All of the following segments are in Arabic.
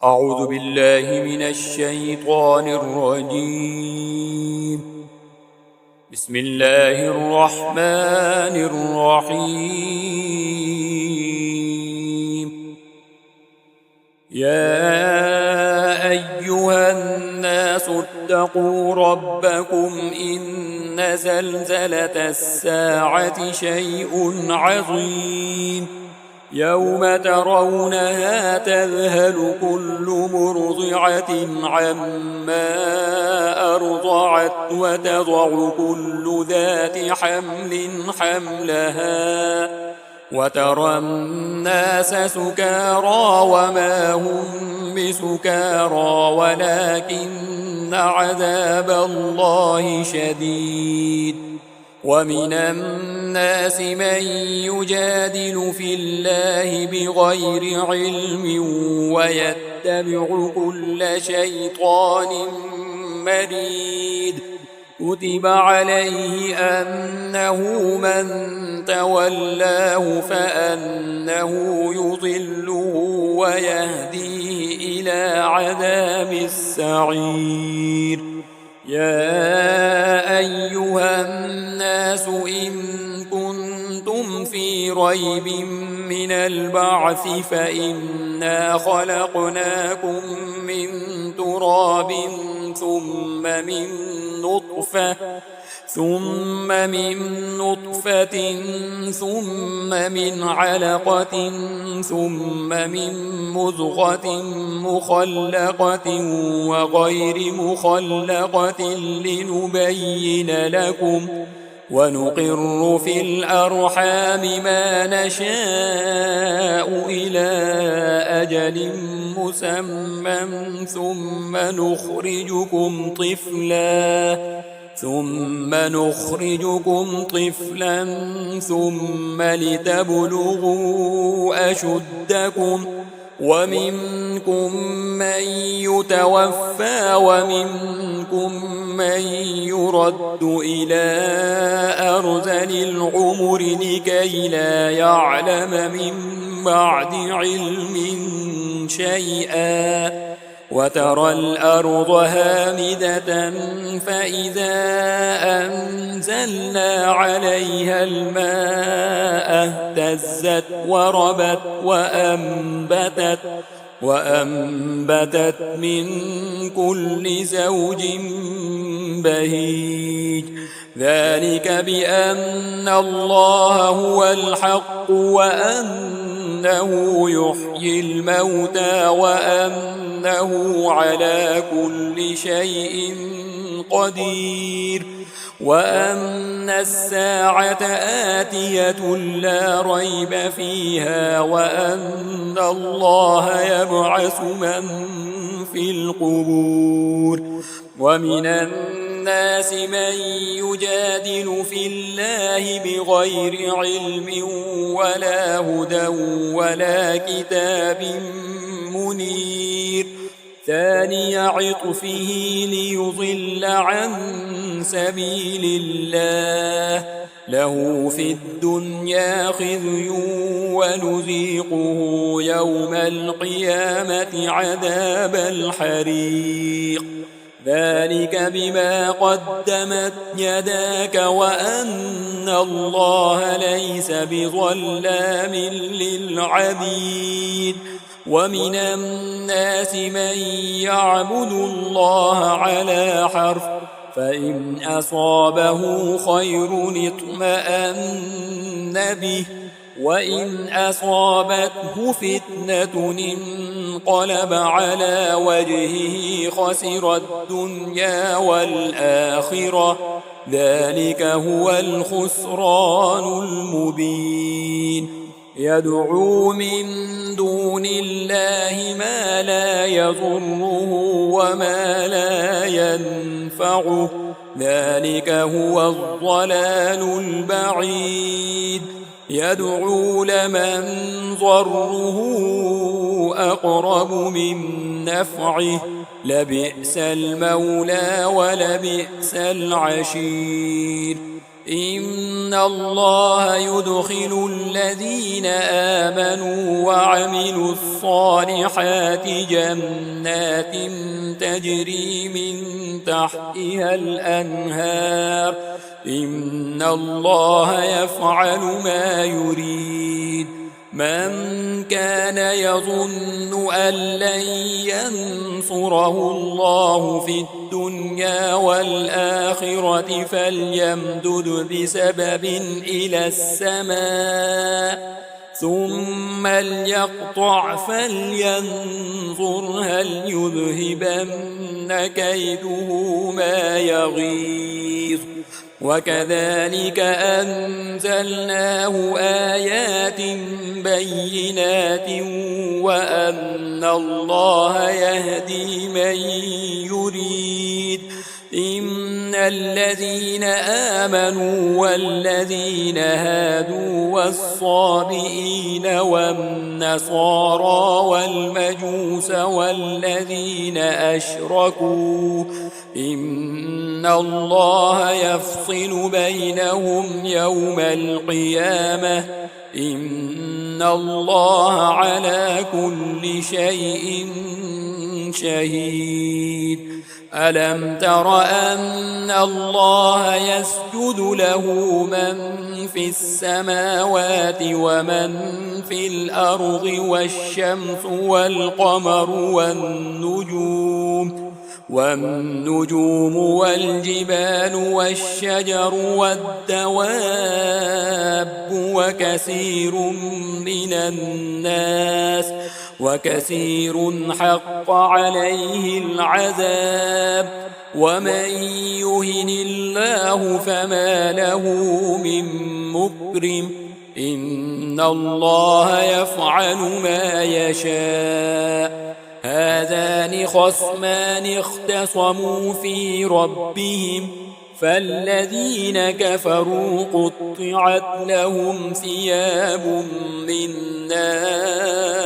أعوذ بالله من الشيطان الرجيم. بسم الله الرحمن الرحيم. يا أيها الناس اتقوا ربكم إن زلزلة الساعة شيء عظيم يوم ترونها تذهل كل مرضعة عما أرضعت وتضع كل ذات حمل حملها وترى الناس سكارى وما هم بسكارى ولكن عذاب الله شديد. ومن الناس من يجادل في الله بغير علم ويتبع كل شيطان مريد. كتب عليه أنه من تولاه فأنه يضله ويهديه إلى عذاب السعير. يا أيها الناس إن كنتم في ريب من البعث فإنا خلقناكم من تراب ثم من نطفة ثم من علقة ثم من مضغة مخلقة وغير مخلقة لنبين لكم ونقر في الأرحام ما نشاء إلى أجل مسمى ثم نخرجكم طفلا ثم لتبلغوا أشدكم ومنكم من يتوفى ومنكم من يرد إلى أرذل العمر لكي لا يعلم من بعد علم شيئا. وترى الأرض هامدة فإذا أنزلنا عليها الماء اهتزت وربت وأنبتت من كل زوج بهيج. ذلك بأن الله هو الحق وأنه يحيي الموتى وأنه على كل شيء قدير وأن الساعة آتية لا ريب فيها وأن الله يبعث من في القبور. ومن الناس من يجادل في الله بغير علم ولا هدى ولا كتاب منير. ثاني عطفه ليضل عن سبيل الله له في الدنيا خزي ونذيقه يوم القيامة عذاب الحريق. ذلك بما قدمت يداك وأن الله ليس بظلام للعبيد. ومن الناس من يعبد الله على حرف فإن أصابه خير اطمأن به وإن أصابته فتنة انقلب على وجهه خسر الدنيا والآخرة. ذلك هو الخسران المبين. يدعو من دون الله ما لا يضره وما لا ينفعه. ذلك هو الضلال البعيد. يدعو لمن ضره أقرب من نفعه لبئس المولى ولبئس العشير. إن الله يدخل الذين آمنوا وعملوا الصالحات جنات تجري من تحتها الأنهار إن الله يفعل ما يريد من كان يظن أن لن ينصره الله في الدنيا والآخرة فليمدد بسبب إلى السماء ثم ليقطع فلينظر هل يذهبن كيده ما يغيظ وكذلك أنزلناه آيات بينات وأن الله يهدي من يريد إن الذين آمنوا والذين هادوا والصابئين والنصارى والمجوس والذين أشركوا إن الله يفصل بينهم يوم القيامة إن الله على كل شيء شهيد ألم تر أن الله يسجد له من في السماوات ومن في الأرض والشمس والقمر والنجوم والجبال والشجر والدواب وكثير حق عليه العذاب ومن يهن الله فما له من مكرم إن الله يفعل ما يشاء هذان خصمان اختصموا في ربهم فالذين كفروا قطعت لهم ثياب من نار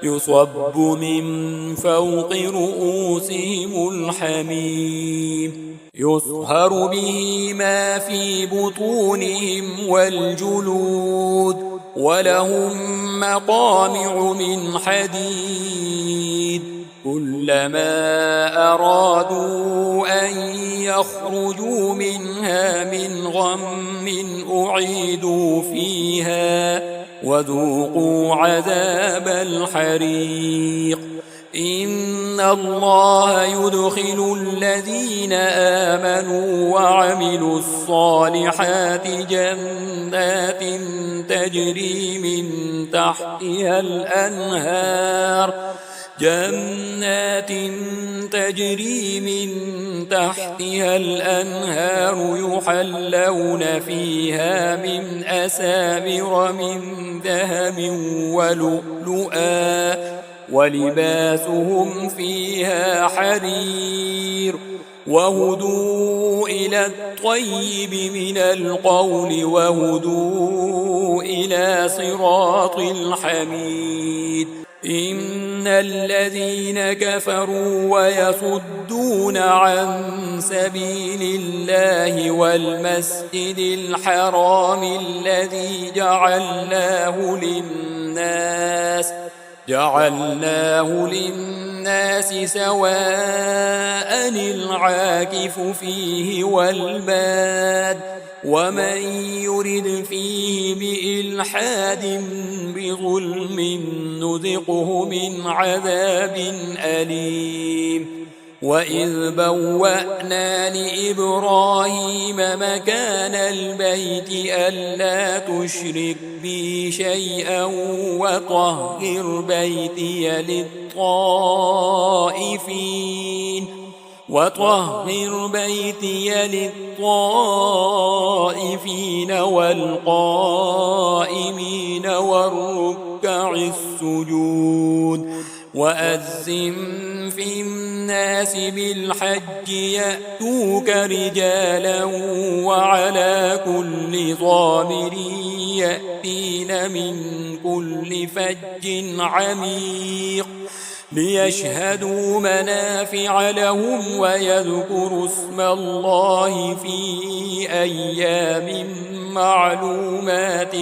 يصب من فوق رؤوسهم الحميم يصهر به ما في بطونهم والجلود ولهم مقامع من حديد كلما أرادوا أن يخرجوا منها من غم أعيدوا فيها وذوقوا عذاب الحريق إن الله يدخل الذين آمنوا وعملوا الصالحات جنات تجري من تحتها الأنهار يحلون فيها من أساور من ذهب ولؤلؤا ولباسهم فيها حرير وهدوا إلى الطيب من القول وهدوا إلى صراط الحميد إن الذين كفروا ويصدون عن سبيل الله والمسجد الحرام الذي جعلناه للناس سواء العاكف فيه والباد ومن يرد فيه بإلحاد بظلم نذقه من عذاب أليم وإذ بوأنا لإبراهيم مكان البيت ألا تشرك بي شيئا وطهر بيتي للطائفين والقائمين والركع السجود وأذن في الناس بالحج يأتوك رجالا وعلى كل ضامر يأتين من كل فج عميق ليشهدوا منافع لهم ويذكروا اسم الله في أيام معلومات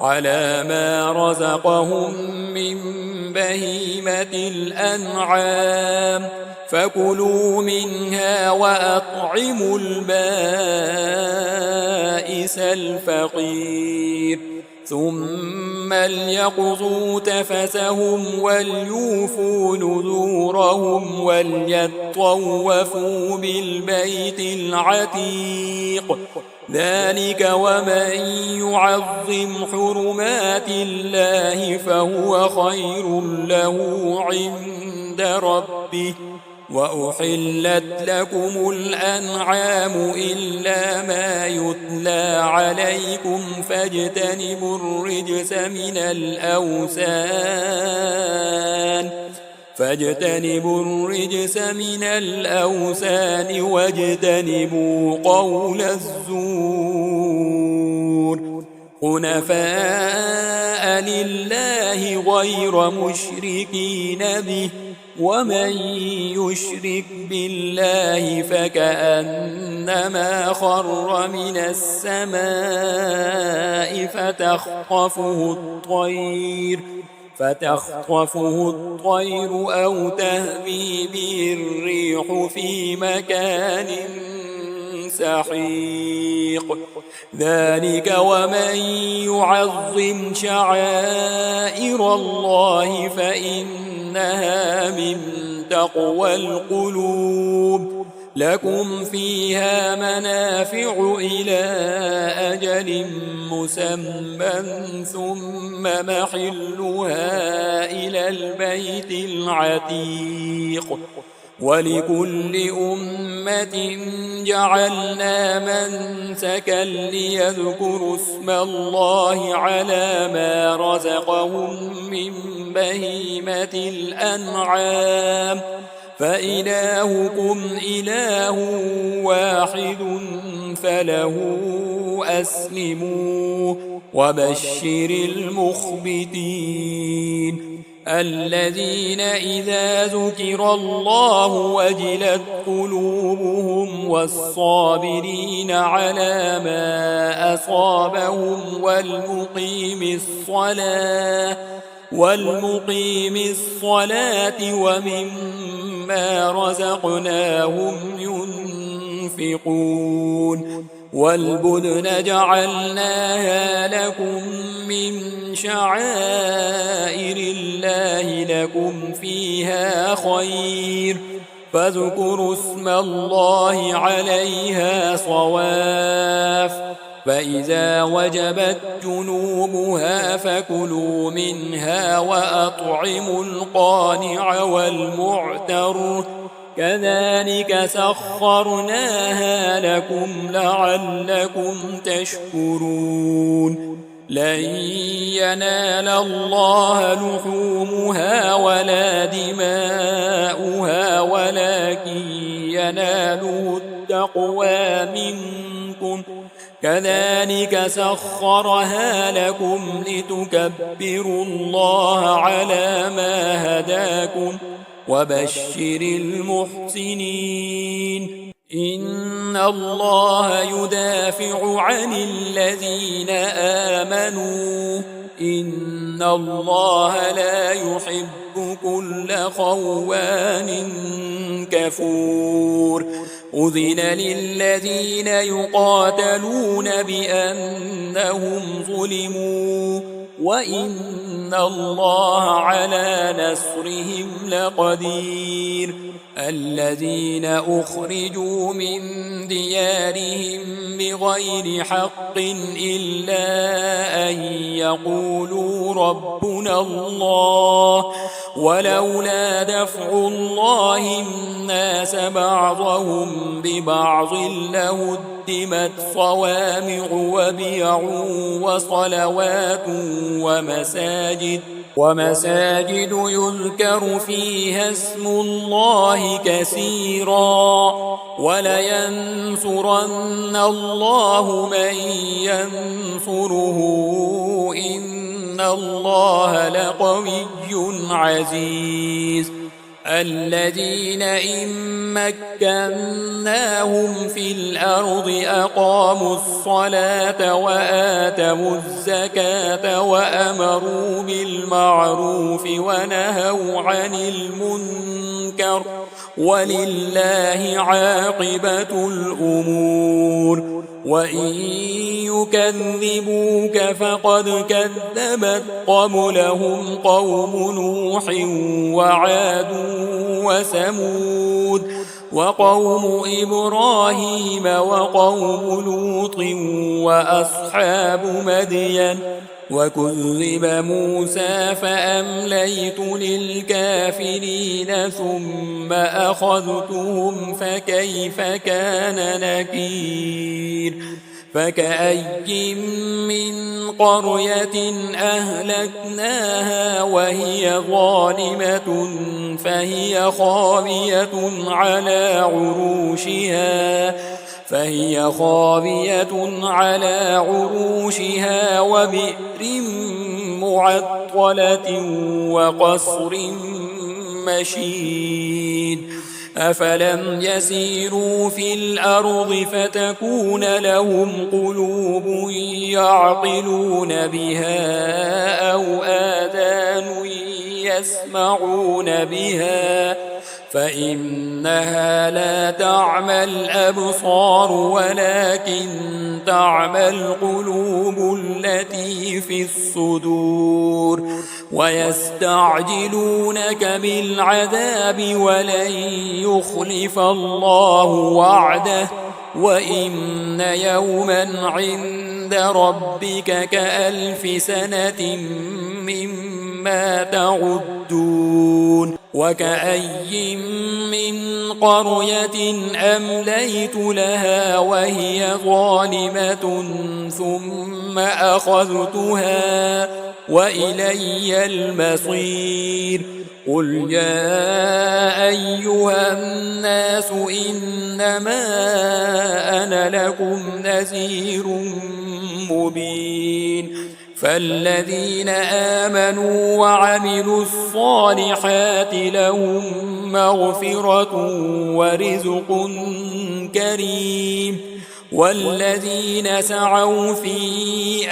على ما رزقهم من بهيمة الأنعام فكلوا منها وأطعموا البائس الفقير ثم ليقضوا تفثهم وليوفوا نذورهم وليطوفوا بالبيت العتيق ذلك ومن يعظم حرمات الله فهو خير له عند ربه وأحلت لكم الأنعام إلا ما يتلى عليكم فاجتنبوا الرجس من الأوثان واجتنبوا قول الزور حنفاء لله غير مشركين به ومن يشرك بالله فكأنما خر من السماء فتخطفه الطير أو تهوي به الريح في مكان سحيق ذلك ومن يعظم شعائر الله فإنها من تقوى القلوب لكم فيها منافع إلى أجل مسمى ثم محلها إلى البيت العتيق ولكل أمة جعلنا منسكا ليذكروا اسم الله على ما رزقهم من بهيمة الأنعام فإلهكم إله واحد فله أسلموا وبشر المخبتين الذين إذا ذكر الله وجلت قلوبهم والصابرين على ما أصابهم والمقيم الصلاة ومما رزقناهم ينفقون والبدن جعلناها لكم من شعائر الله لكم فيها خير فاذكروا اسم الله عليها صواف فإذا وجبت جنوبها فكلوا منها وأطعموا القانع والمعتر كذلك سخرناها لكم لعلكم تشكرون لن ينال الله لحومها ولا دماؤها ولكن يناله التقوى منكم كذلك سخرها لكم لتكبروا الله على ما هداكم وبشر المحسنين إن الله يدافع عن الذين آمنوا إن الله لا يحب كل خوان كفور أذن للذين يقاتلون بأنهم ظلموا وإن الله على نصرهم لقدير الذين أخرجوا من ديارهم بغير حق إلا أن يقولوا ربنا الله ولولا دفع الله الناس بعضهم ببعض لهدمت صوامع وبيع وصلوات ومساجد يذكر فيها اسم الله كثيرا ولينصرن الله من ينصره إن إن الله لقوي عزيز الذين إن مكناهم في الأرض أقاموا الصلاة وآتوا الزكاة وأمروا بالمعروف ونهوا عن المنكر ولله عاقبة الأمور وإن يكذبوك فقد كذبت قبلهم قوم نوح وعاد وثمود وقوم إبراهيم وقوم لوط وأصحاب مدين وكذب موسى فأمليت للكافرين ثم أخذتهم فكيف كان نكير فكأي من قرية أهلكناها وهي ظالمة فهي خاوية على عروشها وبئر معطلة وقصر مشيد أفلم يسيروا في الأرض فتكون لهم قلوب يعقلون بها أو آذان يسمعون بها فإنها لا تعمى الأبصار ولكن تعمى القلوب التي في الصدور ويستعجلونك بالعذاب ولن يخلف الله وعده وإن يوما عند ربك كألف سنة مما تعدون وكأي من قرية أمليت لها وهي ظالمة ثم أخذتها وإلي المصير قل يا أيها الناس إنما أنا لكم نذير مبين فالذين آمنوا وعملوا الصالحات لهم مغفرة ورزق كريم والذين سعوا في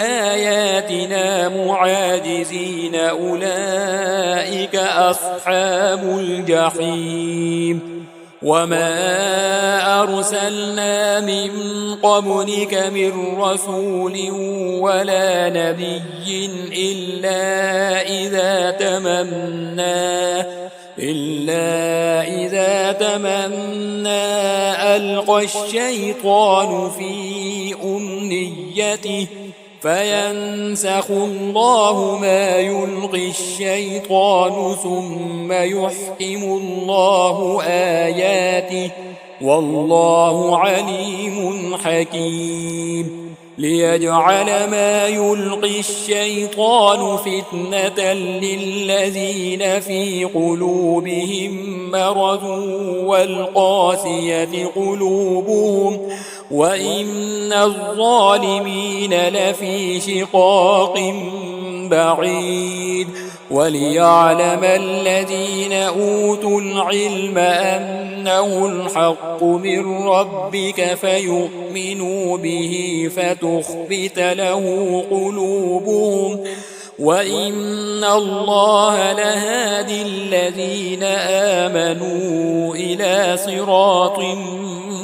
آياتنا معاجزين أولئك أصحاب الجحيم وما أرسلنا من قبلك من رسول ولا نبي إلا إذا تمنى ألقى الشيطان في أمنيته فينسخ الله ما يلقي الشيطان ثم يحكم الله آياته والله عليم حكيم ليجعل ما يلقي الشيطان فتنة للذين في قلوبهم مرض والقاسية قلوبهم وإن الظالمين لفي شقاق بعيد وليعلم الذين أوتوا العلم أنه الحق من ربك فيؤمنوا به فتخبت له قلوبهم وإن الله لهادي الذين آمنوا إلى صراط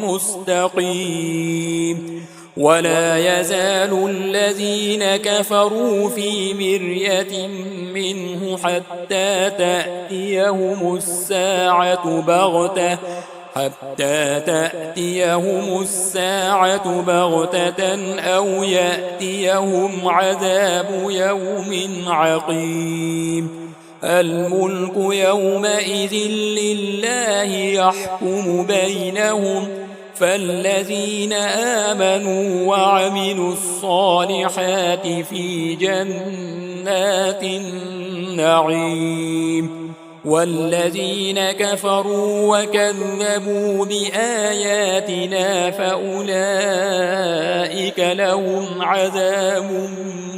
مستقيم ولا يزال الذين كفروا في مرية منه حتى تأتيهم الساعة بغتة أو يأتيهم عذاب يوم عقيم الملك يومئذ لله يحكم بينهم فالذين آمنوا وعملوا الصالحات في جنات النعيم والذين كفروا وكذبوا بآياتنا فأولئك لهم عذاب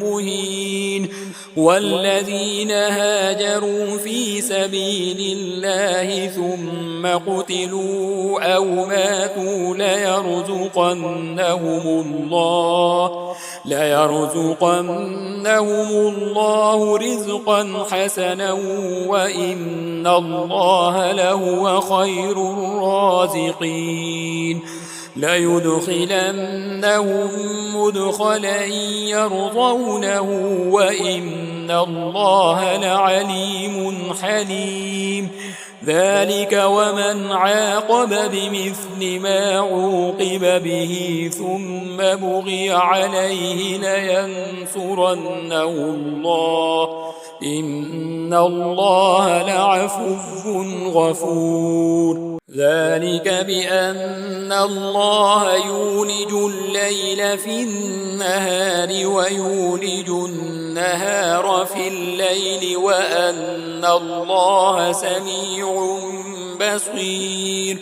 مهين والذين هاجروا في سبيل الله ثم قتلوا أو ماتوا ليرزقنهم الله رزقا حسنا وإن الله لهو خير الرازقين ليدخلنهم مدخلا يرضونه وإن الله لعليم حليم ذلك ومن عاقب بمثل ما عوقب به ثم بغي عليه لينصرنه الله إن الله لعفو غفور ذلك بأن الله يولج الليل في النهار ويولج النهار في الليل وأن الله سميع بصير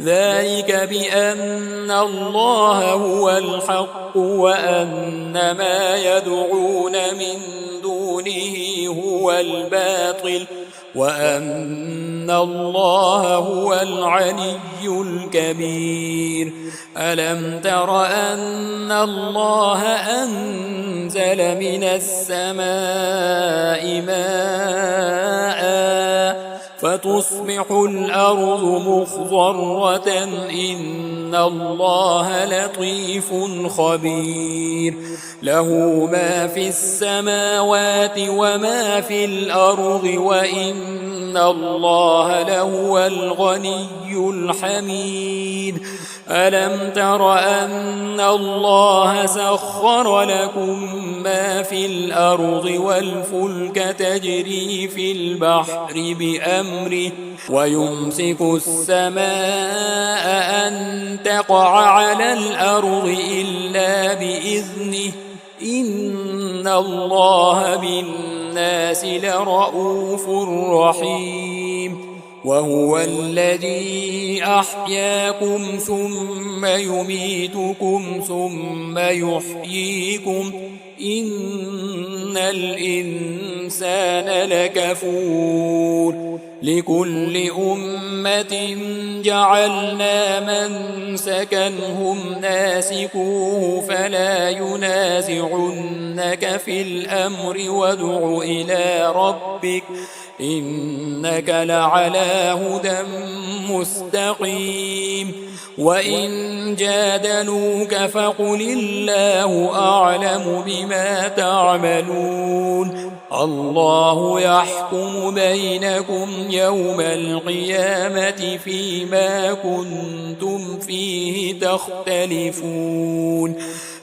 ذلك بأن الله هو الحق وأن ما يدعون من دونه هو الباطل وأن الله هو العلي الكبير ألم تر أن الله أنزل من السماء ماء فتصبح الأرض مخضرة إن الله لطيف خبير له ما في السماوات وما في الأرض وإن الله لهو الغني الحميد ألم تر أن الله سخر لكم ما في الأرض والفلك تجري في البحر بأمره ويمسك السماء أن تقع على الأرض إلا بإذنه إن الله بالناس لرؤوف رحيم وهو الذي أحياكم ثم يميتكم ثم يحييكم إن الإنسان لكفور لكل أمة جعلنا منسكا هم ناسكوه فلا ينازعنك في الأمر وادع إلى ربك إنك لعلى هدى مستقيم وإن جادلوك فقل الله أعلم بما تعملون الله يحكم بينكم يوم القيامة فيما كنتم فيه تختلفون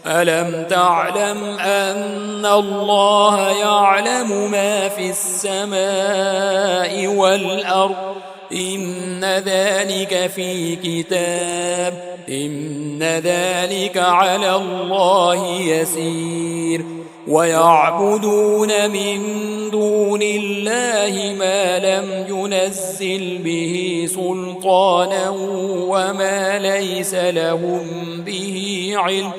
ألم تعلم أن الله يعلم ما في السماء والأرض إن ذلك في كتاب إن ذلك على الله يسير ويعبدون من دون الله ما لم ينزل به سلطانا وما ليس لهم به علم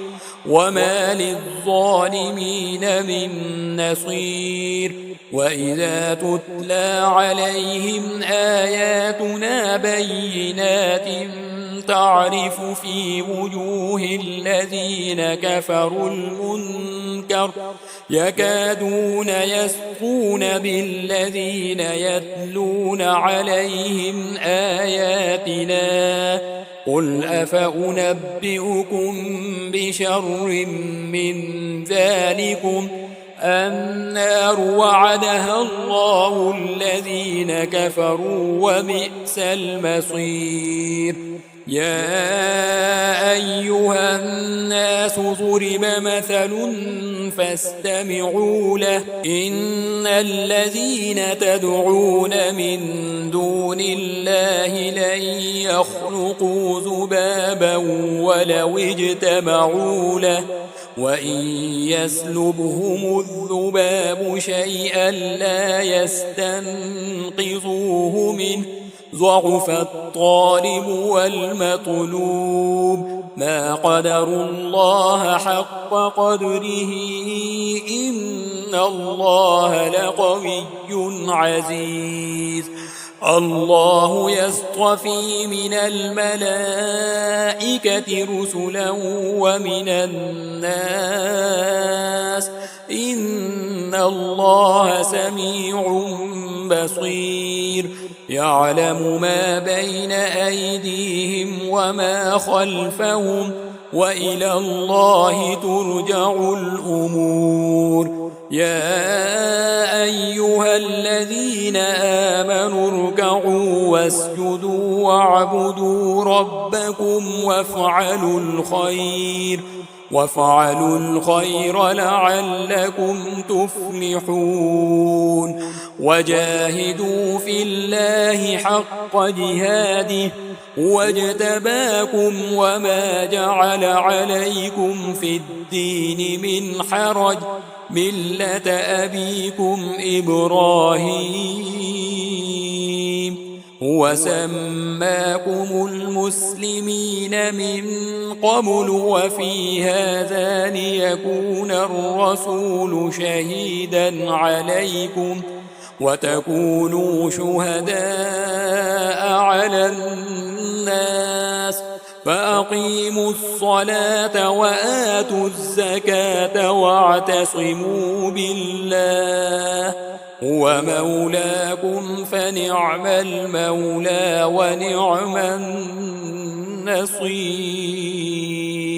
وما للظالمين من نصير وإذا تتلى عليهم آياتنا بينات تعرف في وجوه الذين كفروا المنكر يكادون يسقون بالذين يتلون عليهم آياتنا قل أفأنبئكم بشر من ذلكم النار وعدها الله الذين كفروا وبئس المصير يا أيها الناس ضرب مثل فاستمعوا له إن الذين تدعون من دون الله لن يخلقوا ذبابا ولو اجتمعوا له وإن يسلبهم الذباب شيئا لا يستنقذوه منه ضعف الطالب والمطلوب ما قدروا الله حق قدره إن الله لقوي عزيز الله يصطفي من الملائكة رسلا ومن الناس إن الله سميع بصير يعلم ما بين أيديهم وما خلفهم وإلى الله ترجع الأمور يا أيها الذين آمنوا اركعوا واسجدوا واعبدوا ربكم وافعلوا الخير لعلكم تفلحون وجاهدوا في الله حق جهاده واجتباكم وما جعل عليكم في الدين من حرج ملة أبيكم إبراهيم هو سماكم المسلمين من قبل وفي هذا ليكون الرسول شهيدا عليكم وتكونوا شهداء على الناس فأقيموا الصلاة وآتوا الزكاة واعتصموا بالله هو مولاكم فنعم المولى ونعم النصير